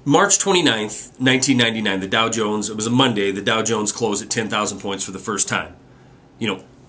March 29th, 1999, the Dow Jones, it was a Monday, the Dow Jones closed at 10,000 points for the first time.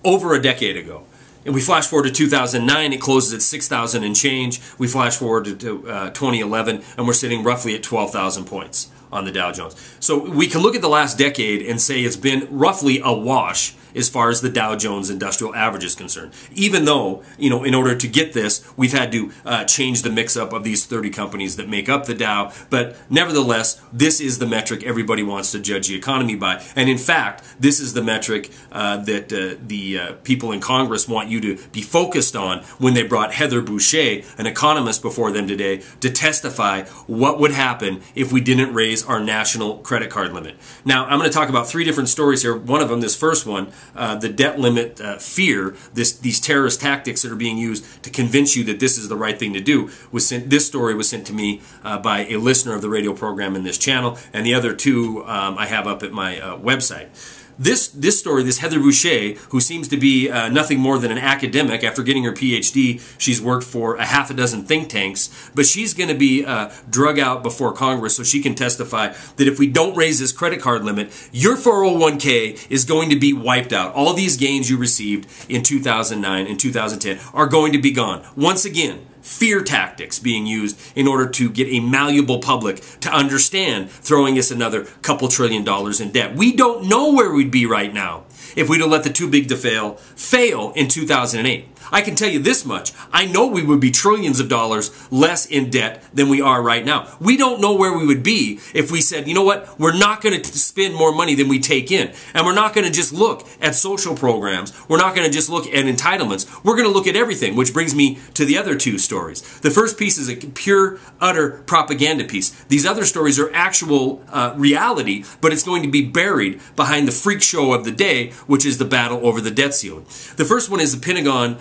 Over a decade ago. And we flash forward to 2009, it closes at 6,000 and change. We flash forward to 2011, and we're sitting roughly at 12,000 points on the Dow Jones. So we can look at the last decade and say it's been roughly a wash as far as the Dow Jones Industrial Average is concerned. Even though, in order to get this, we've had to change the mix-up of these 30 companies that make up the Dow. But nevertheless, this is the metric everybody wants to judge the economy by. And in fact, this is the metric that the people in Congress want you to be focused on when they brought Heather Boushey, an economist, before them today to testify what would happen if we didn't raise our national credit card limit. Now, I'm going to talk about three different stories here. One of them, this first one, the debt limit fear, these terrorist tactics that are being used to convince you that this is the right thing to do. This story was sent to me by a listener of the radio program in this channel, and the other two I have up at my website. This story, this Heather Boushey, who seems to be nothing more than an academic. After getting her PhD, she's worked for a half a dozen think tanks, but she's going to be drug out before Congress so she can testify that if we don't raise this credit card limit, your 401k is going to be wiped out. All these gains you received in 2009 and 2010 are going to be gone. Once again, fear tactics being used in order to get a malleable public to understand throwing us another couple $1 trillion in debt. We don't know where we'd be right now if we'd have let the too big to fail in 2008. I can tell you this much. I know we would be trillions of dollars less in debt than we are right now. We don't know where we would be if we said, you know what, we're not going to spend more money than we take in. And we're not going to just look at social programs. We're not going to just look at entitlements. We're going to look at everything, which brings me to the other two stories. The first piece is a pure, utter propaganda piece. These other stories are actual reality, but it's going to be buried behind the freak show of the day, which is the battle over the debt ceiling. The first one is the Pentagon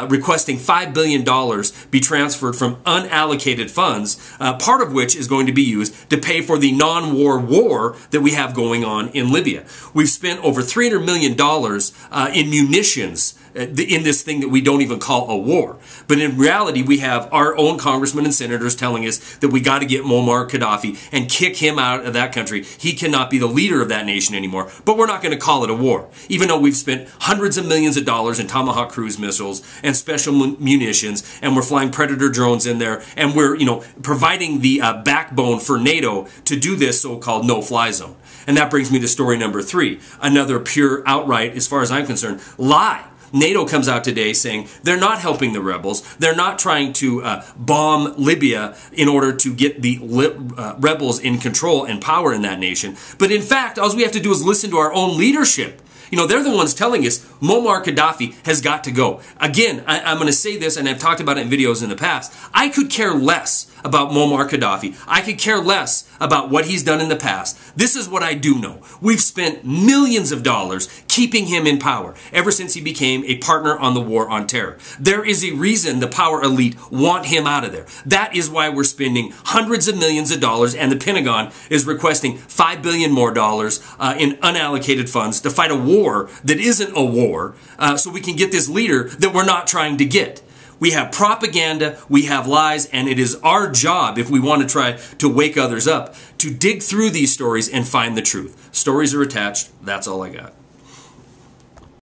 requesting $5 billion be transferred from unallocated funds, part of which is going to be used to pay for the non-war war that we have going on in Libya. We've spent over $300 million in munitions in this thing that we don't even call a war. But in reality, we have our own congressmen and senators telling us that we got to get Muammar Gaddafi and kick him out of that country. He cannot be the leader of that nation anymore. But we're not going to call it a war, even though we've spent hundreds of millions of dollars in Tomahawk cruise missiles and special munitions, and we're flying Predator drones in there, and we're providing the backbone for NATO to do this so-called no-fly zone. And that brings me to story number 3, another pure outright, as far as I'm concerned, lie. NATO comes out today saying they're not helping the rebels. They're not trying to bomb Libya in order to get the rebels in control and power in that nation. But in fact, all we have to do is listen to our own leadership. They're the ones telling us Muammar Gaddafi has got to go. Again, I'm going to say this, and I've talked about it in videos in the past. I could care less about Muammar Gaddafi. I could care less about what he's done in the past. This is what I do know. We've spent millions of dollars keeping him in power ever since he became a partner on the war on terror. There is a reason the power elite want him out of there. That is why we're spending hundreds of millions of dollars, and the Pentagon is requesting $5 billion more in unallocated funds to fight a war that isn't a war, so we can get this leader that we're not trying to get. We have propaganda, we have lies, and it is our job, if we want to try to wake others up, to dig through these stories and find the truth. Stories are attached. That's all I got.